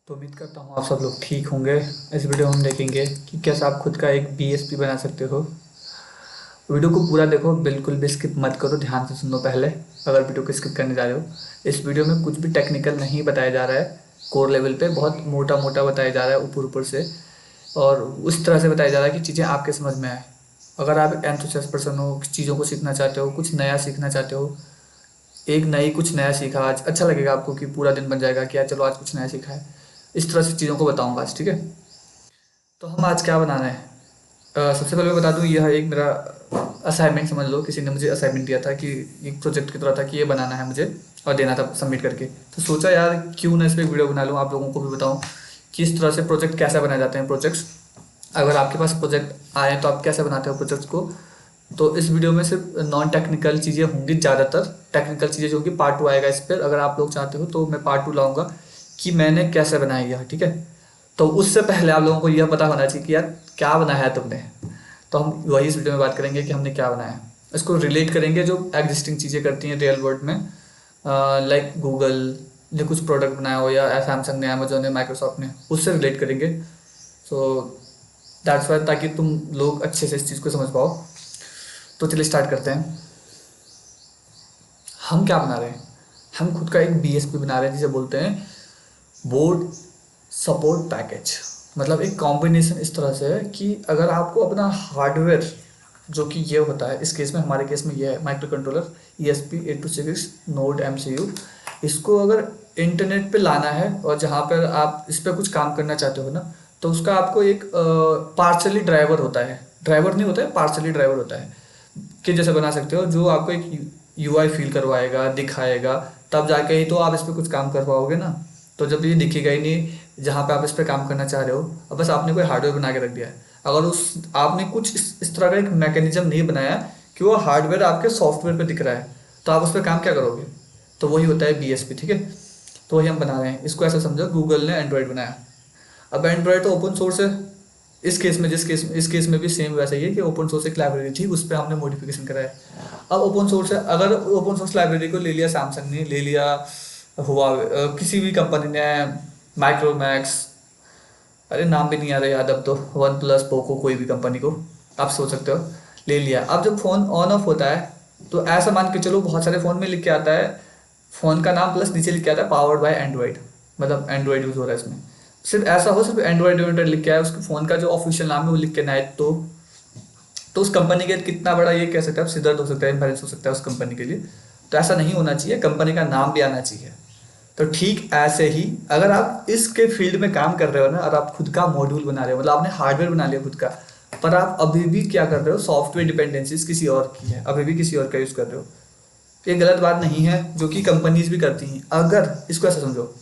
तो उम्मीद करता हूँ आप सब लोग ठीक होंगे। इस वीडियो में हम देखेंगे कि कैसे आप खुद का एक बीएसपी बना सकते हो। वीडियो को पूरा देखो, बिल्कुल भी स्किप मत करो, ध्यान से सुनो पहले। अगर वीडियो को स्किप करने जा रहे हो, इस वीडियो में कुछ भी टेक्निकल नहीं बताया जा रहा है। कोर लेवल पे बहुत मोटा मोटा बताया जा रहा है, ऊपर ऊपर से, और उस तरह से बताया जा रहा है कि चीज़ें आपके समझ में आए। अगर आप एंथुसियास्ट पर्सन हो, चीज़ों को सीखना चाहते हो, कुछ नया सीखना चाहते हो, एक नई कुछ नया सीखा आज, अच्छा लगेगा आपको कि पूरा दिन बन जाएगा कि यार चलो आज कुछ नया सीखा है। इस तरह से चीज़ों को बताऊंगा आज, ठीक है। तो हम आज क्या बनाना है, सबसे पहले मैं बता दूं, यह एक मेरा असाइनमेंट समझ लो। किसी ने मुझे असाइनमेंट दिया था कि एक प्रोजेक्ट की तरह था कि ये बनाना है मुझे और देना था सबमिट करके। तो सोचा यार क्यों ना इस पर वीडियो बना लूँ, आप लोगों को भी बताऊँ कि इस तरह से प्रोजेक्ट कैसे बनाए जाते हैं। प्रोजेक्ट्स, अगर आपके पास प्रोजेक्ट आए तो आप कैसे बनाते हो प्रोजेक्ट्स को। तो इस वीडियो में सिर्फ नॉन टेक्निकल चीज़ें होंगी, ज़्यादातर टेक्निकल चीज़ें जो होंगी पार्ट 2 आएगा इस पर। अगर आप लोग चाहते हो तो मैं पार्ट 2 लाऊंगा कि मैंने कैसे बनाया यह, ठीक है। तो उससे पहले आप लोगों को यह पता होना चाहिए कि यार क्या बनाया है तुमने। तो हम वही इस वीडियो में बात करेंगे कि हमने क्या बनाया है। इसको रिलेट करेंगे जो एग्जिस्टिंग चीज़ें करती हैं रियल वर्ल्ड में, लाइक गूगल ने कुछ प्रोडक्ट बनाया हो, या सैमसंग ने, अमेजोन ने, माइक्रोसॉफ्ट ने, उससे रिलेट करेंगे। सो दैट्स वाई, ताकि तुम लोग अच्छे से इस चीज़ को समझ पाओ। तो चलिए स्टार्ट करते हैं। हम क्या बना रहे हैं, हम खुद का एक बीएसपी बना रहे हैं जिसे बोलते हैं बोर्ड सपोर्ट पैकेज। मतलब एक कॉम्बिनेशन इस तरह से है कि अगर आपको अपना हार्डवेयर, जो कि ये होता है, इस केस में, हमारे केस में ये है micro controller ESP8266 node MCU, इसको अगर इंटरनेट पे लाना है और जहाँ पर आप इस पर कुछ काम करना चाहते हो ना, तो उसका आपको एक पार्सली ड्राइवर होता है, ड्राइवर नहीं होता है, पार्सली ड्राइवर होता है, कि जैसे बना सकते हो, जो आपको एक UI फील करवाएगा, दिखाएगा, तब जाके ही तो आप इस पर कुछ काम कर पाओगे ना। तो जब ये दिखेगा ही नहीं जहाँ पे आप इस पर काम करना चाह रहे हो, अब बस आपने कोई हार्डवेयर बना के रख दिया है, अगर उस आपने कुछ इस तरह का एक मैकेनिज्म नहीं बनाया कि वो हार्डवेयर आपके सॉफ्टवेयर पे दिख रहा है, तो आप उस पर काम क्या करोगे। तो वही होता है BSP, ठीक है। तो वही हम बना रहे हैं। इसको ऐसा समझो, गूगल ने एंड्रॉयड बनाया। अब एंड्रॉयड तो ओपन सोर्स है। इस केस में, इस केस में भी सेम वैसा ही है कि ओपन सोर्स एक लाइब्रेरी थी, उस पर हमने मॉडिफिकेशन करा है। अब ओपन सोर्स है, अगर ओपन सोर्स लाइब्रेरी को ले लिया सैमसंग ने, ले लिया हुआ किसी भी कंपनी ने, माइक्रोमैक्स, अरे नाम भी नहीं आ रहा याद अब तो, वन प्लस, पोको, कोई भी कंपनी को आप सोच सकते हो, ले लिया। अब जब फ़ोन ऑन ऑफ होता है तो ऐसा मान के चलो, बहुत सारे फ़ोन में लिख के आता है, फ़ोन का नाम प्लस नीचे लिख के आता है पावर्ड बाय एंड्रॉइड, मतलब एंड्रॉइड यूज़ हो रहा है इसमें। सिर्फ ऐसा हो, सिर्फ एंड्रॉइड एंड्रॉइड लिख के आया, उसके फ़ोन का जो ऑफिशियल नाम है वो लिख के ना आए, तो उस कंपनी के कितना बड़ा, ये कह सकते हैं आप, सिरदर्द हो सकता है, इम्बैरेंस हो सकता है उस कंपनी के लिए। तो ऐसा नहीं होना चाहिए, कंपनी का नाम भी आना चाहिए। तो ठीक ऐसे ही, अगर आप इसके फील्ड में काम कर रहे हो ना, और आप खुद का मॉड्यूल बना रहे हो, मतलब आपने हार्डवेयर बना लिया खुद का, पर आप अभी भी क्या कर रहे हो, सॉफ्टवेयर डिपेंडेंसीज किसी और की है, अभी भी किसी और का यूज़ कर रहे हो। ये गलत बात नहीं है, जो कि कंपनीज भी करती हैं। अगर इसको ऐसा समझो,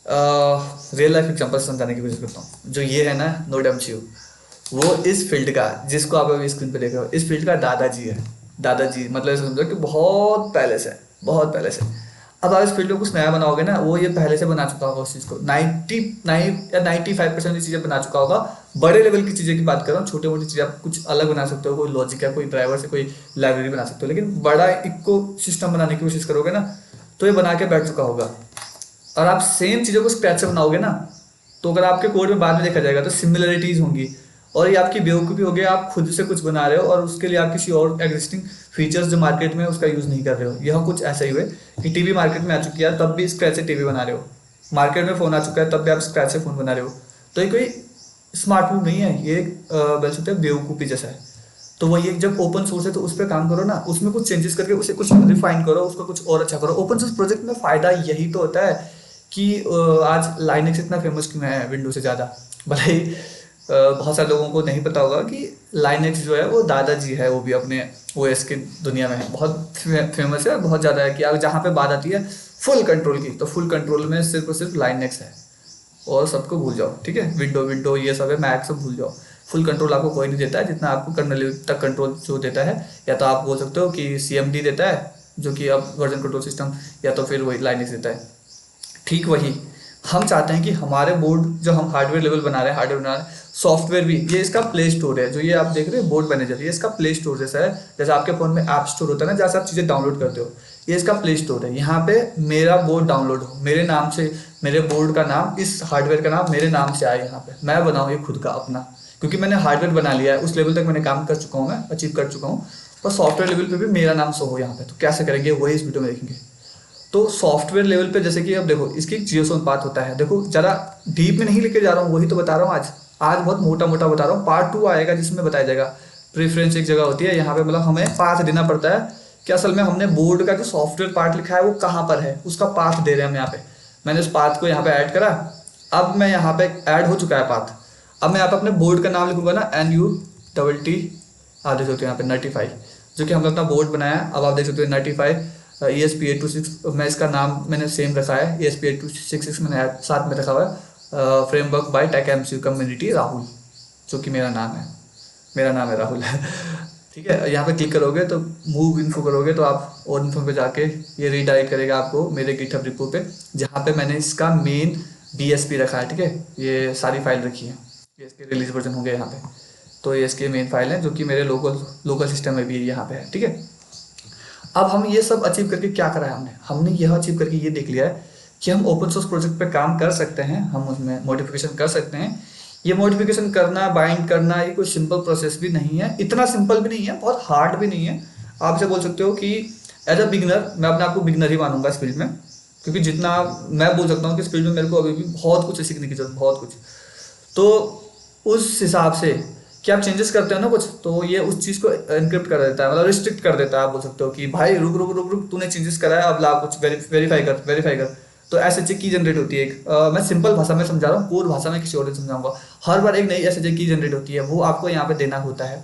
रियल लाइफ एग्जांपल समझाने की कोशिश करता हूँ। जो ये है ना नोड MCU, वो इस फील्ड का, जिसको आप अभी स्क्रीन पे देख रहे हो, इस फील्ड का दादाजी है। दादाजी मतलब ऐसा समझो कि बहुत पहले से, बहुत पहले से। अब आप इस फील्ड में कुछ नया बनाओगे ना, वो ये पहले से बना चुका होगा उस चीज़ को, 99 या 95% की चीज़ें बना चुका होगा। बड़े लेवल की चीज़ें की बात कर रहा हूँ, छोटी मोटी चीज़ें आप कुछ अलग बना सकते हो, कोई लॉजिक है, कोई ड्राइवर से कोई लाइब्रेरी बना सकते हो, लेकिन बड़ा इको सिस्टम बनाने की कोशिश करोगे ना, तो ये बना के बैठ चुका होगा। और आप सेम चीज़ों को स्क्रैच से बनाओगे ना, तो अगर आपके कोड में बाद में देखा जाएगा तो सिमिलरिटीज़ होंगी, और ये आपकी बेवकूफ़ी हो गया, आप खुद से कुछ बना रहे हो और उसके लिए आप किसी और एग्जिस्टिंग फीचर्स जो मार्केट में है उसका यूज़ नहीं कर रहे हो। यह कुछ ऐसा ही हुए कि टीवी मार्केट में आ चुकी है, तब भी स्क्रैच से टीवी बना रहे हो। मार्केट में फ़ोन आ चुका है, तब भी आप स्क्रैच से फ़ोन बना रहे हो। तो ये कोई स्मार्ट मूव नहीं है, ये बोल सकते हैं बेवकूफ़ी जैसा है। तो वही एक, जब ओपन सोर्स है तो उस पर काम करो ना, उसमें कुछ चेंजेस करके उसे कुछ रिफाइन करो, उसको कुछ और अच्छा करो। ओपन सोर्स प्रोजेक्ट में फ़ायदा यही तो होता है कि आज लाइनक्स इतना फेमस क्यों है विंडो से ज़्यादा। भले ही बहुत सारे लोगों को नहीं पता होगा कि लाइनक्स जो है वो दादाजी है, वो भी अपने OS की दुनिया में है, बहुत फेमस है और बहुत ज़्यादा है। कि अगर जहाँ पे बात आती है फुल कंट्रोल की, तो फुल कंट्रोल में सिर्फ और सिर्फ लाइनक्स है, और सबको भूल जाओ, ठीक है। विंडो विंडो ये सब है, मैक सब भूल जाओ। फुल कंट्रोल आपको कोई नहीं देता है, जितना आपको कर्नल तक कंट्रोल जो देता है, या तो आप बोल सकते हो कि CMD देता है, जो कि अब वर्जन कंट्रोल सिस्टम, या तो फिर वही लाइनक्स देता है। ठीक वही हम चाहते हैं कि हमारे बोर्ड, जो हम हार्डवेयर लेवल बना रहे हैं, हार्डवेयर बना रहे हैं, सॉफ्टवेयर भी, ये इसका प्ले स्टोर है। जो ये आप देख रहे हैं बोर्ड मैनेजर, ये इसका प्ले स्टोर जैसा है, जैसे आपके फ़ोन में ऐप स्टोर होता है ना, जैसे आप चीज़ें डाउनलोड करते हो, ये इसका प्ले स्टोर है। यहाँ पे मेरा बोर्ड डाउनलोड हो, मेरे नाम से, मेरे बोर्ड का नाम, इस हार्डवेयर का नाम मेरे नाम से आए, यहाँ पे मैं बनाऊँ ये खुद का अपना, क्योंकि मैंने हार्डवेयर बना लिया है, उस लेवल तक मैंने काम कर चुका हूँ, मैं अचीव कर चुका हूँ। और सॉफ्टवेयर लेवल पे भी मेरा नाम शो हो यहाँ पे, तो कैसे करेंगे वही इस वीडियो में देखेंगे। तो सॉफ्टवेयर लेवल पे जैसे कि अब देखो इसकी जियोसोन पाथ होता है, देखो ज़्यादा डीप में नहीं लेके जा रहा हूँ, वही तो बता रहा हूँ आज। आज बहुत मोटा मोटा बता रहा हूँ, पार्ट 2 आएगा जिसमें बताया जाएगा। प्रेफरेंस एक जगह होती है, यहाँ पे मतलब हमें पाथ देना पड़ता है कि असल में हमने बोर्ड का जो सॉफ्टवेयर पार्ट लिखा है वो कहाँ पर है, उसका पाथ दे रहे हैं हम यहाँ पे। मैंने उस पाथ को यहाँ पे ऐड करा, अब मैं यहाँ पे ऐड हो चुका है पाथ। अब मैं यहाँ पे अपने बोर्ड का नाम लिखूंगा ना, NUTT, आप देख सकते हो यहाँ पे नटिफाई, जो कि हमने अपना बोर्ड बनाया है। अब आप देख सकते हो नटिफाई ESP8266, मैं इसका नाम मैंने सेम रखा है, ESP8266 मैंने साथ में रखा हुआ है, framework by TechMCU community Rahul, जो कि मेरा नाम है, मेरा नाम है राहुल ठीक है। यहाँ पे क्लिक करोगे तो मूव इन्फो करोगे तो आप और इन्फो पे जाके ये रीडायरेक्ट करेगा आपको मेरे गिटहब रिपो पे, जहाँ पे मैंने इसका मेन BSP रखा है, ठीक है। ये सारी फाइल रखी है, ये इसके रिलीज वर्जन होंगे यहाँ पे, तो ये इसके मेन फाइल है जो कि मेरे लोकल सिस्टम में भी यहाँ पे है, ठीक है। अब हम ये सब अचीव करके क्या करा है हमने यह अचीव करके ये देख लिया है कि हम ओपन सोर्स प्रोजेक्ट पे काम कर सकते हैं, हम उसमें मॉडिफिकेशन कर सकते हैं। ये मॉडिफिकेशन करना, बाइंड करना, ये कोई सिंपल प्रोसेस भी नहीं है, इतना सिंपल भी नहीं है, बहुत हार्ड भी नहीं है। आप इसे बोल सकते हो कि एज अ बिगनर, मैं अपने आप को बिगनर ही मानूंगा इस फील्ड में, क्योंकि जितना मैं बोल सकता हूँ कि इस फील्ड में मेरे को अभी भी बहुत कुछ सीखने की जरूरत, बहुत कुछ। तो उस हिसाब से कि आप चेंजेस करते हो ना कुछ, तो ये उस चीज़ को एनक्रिप्ट कर देता है, मतलब रिस्ट्रिक्ट कर देता है। आप बोल सकते हो कि भाई रुक रुक रुक रुक, तूने चेंजेस करा है, अब ला कुछ वेरीफाई कर। तो SHA की जनरेट होती है एक, मैं सिंपल भाषा में समझा रहा हूँ, कोड भाषा में किसी और से समझाऊंगा। हर बार एक नई SHA की जनरेट होती है, वो आपको यहाँ पे देना होता है।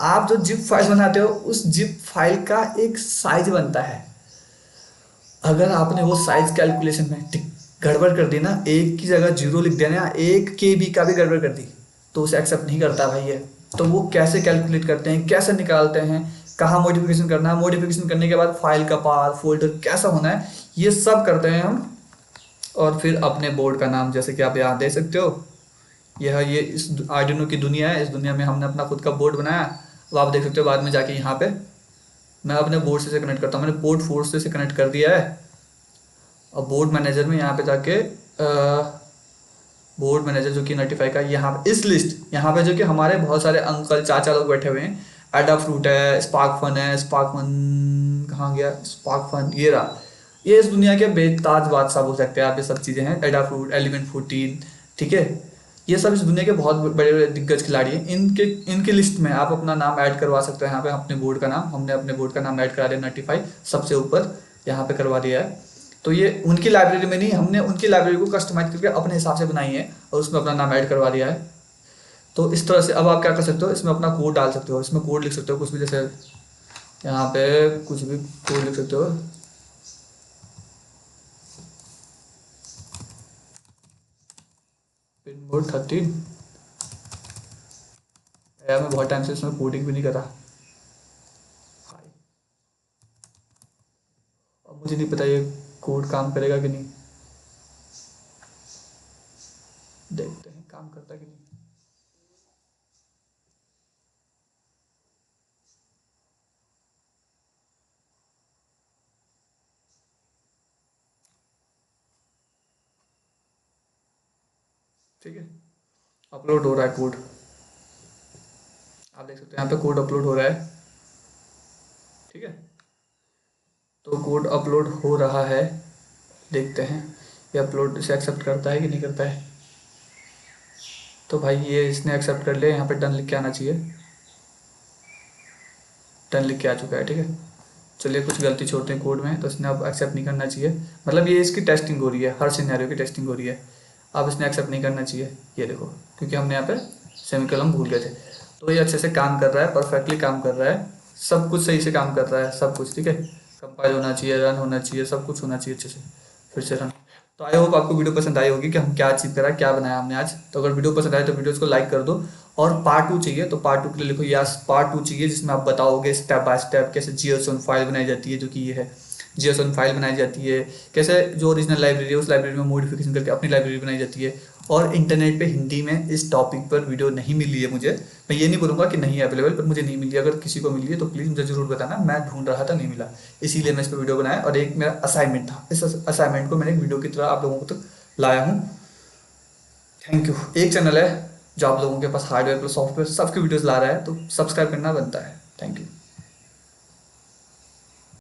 आप जो जिप फाइल बनाते हो, उस जिप फाइल का एक साइज बनता है। अगर आपने वो साइज कैलकुलेशन में गड़बड़ कर दी ना, एक की जगह 0 लिख दिया ना, 1 KB का भी गड़बड़ कर दी, तो उसे एक्सेप्ट नहीं करता भाई ये। तो वो कैसे कैलकुलेट करते हैं, कैसे निकालते हैं, कहाँ मॉडिफिकेशन करना है, मॉडिफिकेशन करने के बाद फाइल का पाथ, फोल्डर कैसा होना है, ये सब करते हैं हम। और फिर अपने बोर्ड का नाम, जैसे कि आप यहाँ दे सकते हो, यह ये इस आर्डिनो की दुनिया है, इस दुनिया में हमने अपना खुद का बोर्ड बनाया। अब आप देख सकते हो बाद में जाके यहाँ पे मैं अपने बोर्ड से कनेक्ट करता हूँ, मैंने पोर्ट 4 से कनेक्ट कर दिया है। अब बोर्ड मैनेजर में यहाँ पे जाके बोर्ड मैनेजर जो कि नटिफाई का, यहाँ पे इस लिस्ट, यहाँ पे जो कि हमारे बहुत सारे अंकल चाचा लोग बैठे हुए हैं। एडाफ्रूट है, स्पार्क फन है, स्पार्क फन कहाँ गया, स्पार्क फन ये रहा। ये इस दुनिया के बेताज बादशाह बोल सकते हैं आप, ये सब चीज़ें हैं। एडाफ्रूट, एलिमेंट 14, ठीक है। ये सब इस दुनिया के बहुत बड़े बड़े दिग्गज खिलाड़ी हैं। इनके लिस्ट में आप अपना नाम ऐड करवा सकते हो। यहाँ पे अपने बोर्ड का नाम, हमने अपने बोर्ड का नाम ऐड करा दिया, नटिफाई सबसे ऊपर यहाँ पे करवा दिया है। तो ये उनकी लाइब्रेरी में नहीं, हमने उनकी लाइब्रेरी को कस्टमाइज करके अपने हिसाब से बनाई है और उसमें अपना नाम ऐड करवा दिया है। तो इस तरह से अब आप क्या कर सकते हो, इसमें अपना कोड डाल सकते हो, इसमें कोड लिख सकते हो कुछ भी, जैसे यहाँ पे कुछ भी कोड लिख सकते हो। पिन बोर्ड 13 यार, मैं बहुत टाइम से इसमें कोडिंग भी नहीं करा। अब मुझे नहीं पता ये कोड काम करेगा कि नहीं, देखते हैं काम करता कि नहीं। ठीक है, अपलोड हो रहा है कोड, आप देख सकते हो यहाँ पे कोड अपलोड हो रहा है, ठीक है। तो कोड अपलोड हो रहा है, देखते हैं ये अपलोड से एक्सेप्ट करता है कि नहीं करता है। तो भाई ये इसने एक्सेप्ट कर लिया, यहाँ पे डन लिख के आना चाहिए, डन लिख के आ चुका है, ठीक है। चलिए कुछ गलती छोड़ते हैं कोड में, तो इसने अब एक्सेप्ट नहीं करना चाहिए, मतलब ये इसकी टेस्टिंग हो रही है, हर सिनेरियो की टेस्टिंग हो रही है। अब इसने एक्सेप्ट नहीं करना चाहिए, ये देखो, क्योंकि हमने यहाँ पे सेमीकोलन भूल गए थे। तो ये अच्छे से काम कर रहा है, परफेक्टली काम कर रहा है, सब कुछ सही से काम कर रहा है, सब कुछ ठीक है। कंपाइल होना चाहिए, रन होना चाहिए, सब कुछ होना चाहिए अच्छे से, फिर से रन। तो आई होप आपको वीडियो पसंद आई होगी कि हम क्या अचीव करा, क्या बनाया हमने आज। तो अगर वीडियो पसंद आए तो वीडियोस को लाइक कर दो, और पार्ट 2 चाहिए तो पार्ट 2 के लिए लिखो यस पार्ट 2 चाहिए, जिसमें आप बताओगे स्टेप बाय स्टेप कैसे JSON फाइल बनाई जाती है, जो कि ये है JSON फाइल बनाई जाती है, कैसे जो ओरिजिनल लाइब्रेरी है उस लाइब्रेरी में मॉडिफिकेशन करके अपनी लाइब्रेरी बनाई जाती है, और इंटरनेट पे हिंदी में इस टॉपिक पर वीडियो नहीं मिली है मुझे। मैं ये नहीं बोलूँगा कि नहीं है अवेलेबल, पर मुझे नहीं मिली। अगर किसी को मिली है तो प्लीज़ मुझे ज़रूर बताना, मैं ढूंढ रहा था नहीं मिला, इसीलिए मैं इस पर वीडियो बनाया। और एक मेरा असाइनमेंट था, इस असाइनमेंट को मैंने एक वीडियो की तरह आप लोगों को तक लाया हूँ। Thank you. एक चैनल है जो आप लोगों के पास हार्डवेयर प्लस सॉफ्टवेयर सबके वीडियोस ला रहा है, तो सब्सक्राइब करना बनता है। Thank you.